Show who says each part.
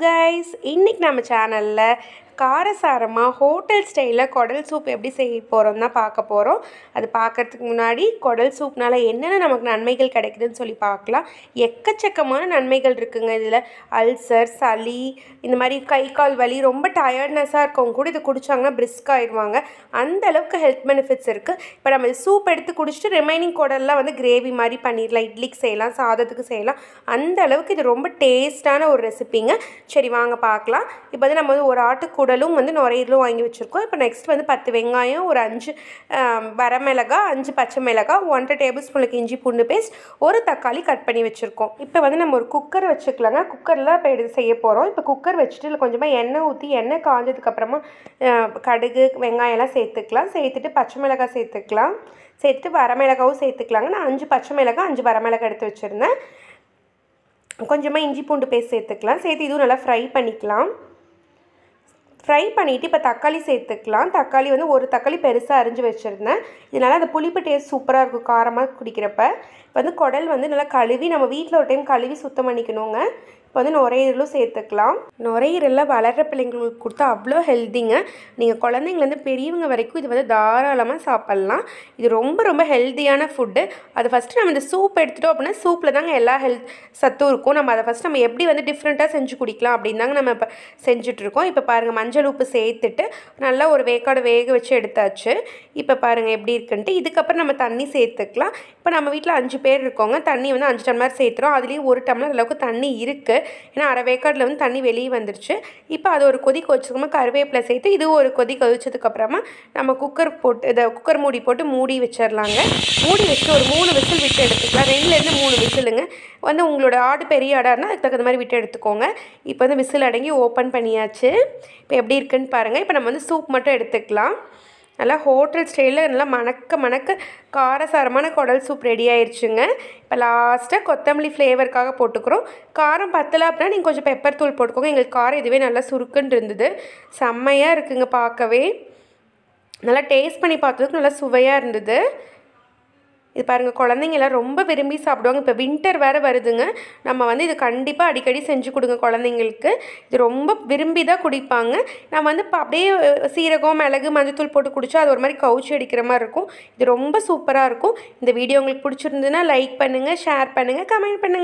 Speaker 1: Guys, இன்னைக்கு நம்ம சேனலில் காரசாரமாக ஹோட்டல் ஸ்டைலில் குடல் சூப் எப்படி செய்ய போகிறோம் தான் பார்க்க போகிறோம். அது பார்க்கறதுக்கு முன்னாடி குடல் சூப்னால் என்னென்ன நமக்கு நன்மைகள் கிடைக்குதுன்னு சொல்லி பார்க்கலாம். எக்கச்சக்கமான நன்மைகள் இருக்குங்க. இதில் அல்சர், சளி, இந்த மாதிரி கை கால் வலி, ரொம்ப டயர்ட்னஸாக இருக்கவங்க கூட இதை குடித்தாங்கன்னா பிரிஸ்க் ஆயிடுவாங்க. அந்த அளவுக்கு ஹெல்த் பெனிஃபிட்ஸ் இருக்குது. இப்போ நம்ம சூப் எடுத்து குடிச்சிட்டு ரிமைனிங் குடல்லாம் வந்து கிரேவி மாதிரி பண்ணிடலாம். இட்லிக்கு செய்யலாம், சாதத்துக்கு செய்யலாம். அந்த அளவுக்கு இது ரொம்ப டேஸ்டான ஒரு ரெசிபிங்க. சரி வாங்க பார்க்கலாம். இப்போ வந்து நம்ம வந்து ஒரு ஆட்டுக்குடலும் வந்து நுரையீரலும் வாங்கி வச்சுருக்கோம். இப்போ நெக்ஸ்ட் வந்து 10 வெங்காயம், ஒரு 5 வரமிளகாய், 5 பச்சை மிளகாய், 1 டேபிள் ஸ்பூனுக்கு இஞ்சி பூண்டு பேஸ்ட், ஒரு தக்காளி கட் பண்ணி வச்சுருக்கோம். இப்போ வந்து நம்ம ஒரு குக்கர் வச்சுக்கலாங்க. குக்கரில் இப்போ எடுத்து செய்ய போகிறோம். இப்போ குக்கர் வச்சுட்டு இல்லை கொஞ்சமாக எண்ணெய் ஊற்றி எண்ணெய் காஞ்சதுக்கப்புறமா கடுகு வெங்காயம்லாம் சேர்த்துக்கலாம். சேர்த்துட்டு பச்சை மிளகாய் சேர்த்துக்கலாம். சேர்த்துட்டு வரமிளகாவும் சேர்த்துக்கலாங்க. நான் 5 பச்சை மிளகாய் 5 வரமிளகாய் எடுத்து வச்சுருந்தேன். கொஞ்சமாக இஞ்சி பூண்டு பேஸ்ட் சேர்த்துக்கலாம். சேர்த்து இதுவும் நல்லா ஃப்ரை பண்ணிக்கலாம். ஃப்ரை பண்ணிவிட்டு இப்போ தக்காளி சேர்த்துக்கலாம். தக்காளி வந்து ஒரு தக்காளி பெருசாக அரிஞ்சு வச்சுருந்தேன். இதனால் அந்த புளிப்பு டேஸ்ட் சூப்பராக இருக்கும் காரமாக குடிக்கிறப்ப. இப்போ வந்து குடல் வந்து நல்லா கழுவி நம்ம வீட்டில் ஒரு டைம் கழுவி சுத்தம் பண்ணிக்கணுங்க. இப்போ வந்து நுரையீரலும் சேர்த்துக்கலாம். நுரையீரலில் வளர்கிற பிள்ளைங்களுக்கு கொடுத்தா அவ்வளோ ஹெல்த்திங்க. நீங்கள் குழந்தைங்கலேருந்து பெரியவங்க வரைக்கும் இது வந்து தாராளமாக சாப்பிட்லாம். இது ரொம்ப ரொம்ப ஹெல்த்தியான ஃபுட்டு. அது ஃபஸ்ட்டு நம்ம இந்த சூப் எடுத்துட்டோம் அப்படின்னா சூப்பில் தாங்க எல்லா ஹெல்த் சத்தும் இருக்கும். நம்ம அதை ஃபஸ்ட் நம்ம எப்படி வந்து டிஃப்ரெண்ட்டாக செஞ்சு குடிக்கலாம் அப்படின்னு தாங்க நம்ம இப்போ செஞ்சுட்ருக்கோம். இப்போ பாருங்கள், மஞ்சள் உப்பு சேர்த்துட்டு நல்லா ஒரு வேக்காடு வேக வச்சு எடுத்தாச்சு. இப்போ பாருங்கள் எப்படி இருக்குன்ட்டு. இதுக்கப்புறம் நம்ம தண்ணி சேர்த்துக்கலாம். இப்போ நம்ம வீட்டில் 5 பேர் இருக்கோங்க. தண்ணி வந்து 5 டம்ளர் சேர்த்துறோம். அதுலேயும் 1 டம்ளர் அளவுக்கு தண்ணி இருக்குது. ஏன்னா அரை வேக்காடில் வந்து தண்ணி வெளியே வந்துருச்சு. இப்போ அது ஒரு கொதி கொதிச்சதுக்கப்புறமா கருவேப்பிலை சேர்த்து இது ஒரு கொதி கொதிச்சதுக்கப்புறமா நம்ம குக்கர் போட்டு இதை குக்கர் மூடி போட்டு மூடி வச்சிடலாங்க. மூடி வச்சுட்டு ஒரு 3 விசில் விட்டு எடுத்துக்கலாம். 2லேருந்து 3 விசிலுங்க. வந்து உங்களோட ஆடு பெரிய ஆடாக இருந்தால் அதுக்கு தகுந்த மாதிரி விட்டு எடுத்துக்கோங்க. இப்போ வந்து விசில் அடங்கி ஓப்பன் பண்ணியாச்சு. இப்போ எப்படி இருக்குன்னு பாருங்கள். இப்போ நம்ம வந்து சூப் மட்டும் எடுத்துக்கலாம். நல்லா ஹோட்டல் ஸ்டைலில் நல்லா மணக்க மணக்க காரசாரமான குடல் சூப் ரெடி ஆயிடுச்சுங்க. இப்போ லாஸ்ட்டாக கொத்தமல்லி ஃப்ளேவருக்காக போட்டுக்கிறோம். காரம் பத்தலை அப்படின்னா நீங்கள் கொஞ்சம் பெப்பர் தூள் போட்டுக்கோங்க. எங்களுக்கு காரம் இதுவே நல்லா சுருக்குன்னு இருந்தது. செம்மையாக இருக்குங்க பார்க்கவே. நல்லா டேஸ்ட் பண்ணி பார்த்ததுக்கு நல்லா சுவையாக இருந்தது. இது பாருங்கள், குழந்தைங்க எல்லாம் ரொம்ப விரும்பி சாப்பிடுவாங்க. இப்போ வின்டர் வேறு வருதுங்க. நம்ம வந்து இது கண்டிப்பாக அடிக்கடி செஞ்சு கொடுங்க குழந்தைங்களுக்கு. இது ரொம்ப விரும்பி தான் குடிப்பாங்க. நம்ம வந்து இப்போ அப்படியே சீரகம், மிளகு, மஞ்சத்தூள் போட்டு குடித்தா அது ஒரு மாதிரி கவுச்சி அடிக்கிற மாதிரி இருக்கும். இது ரொம்ப சூப்பராக இருக்கும். இந்த வீடியோ உங்களுக்கு பிடிச்சிருந்ததுன்னா லைக் பண்ணுங்கள், ஷேர் பண்ணுங்கள், கமெண்ட் பண்ணுங்கள்.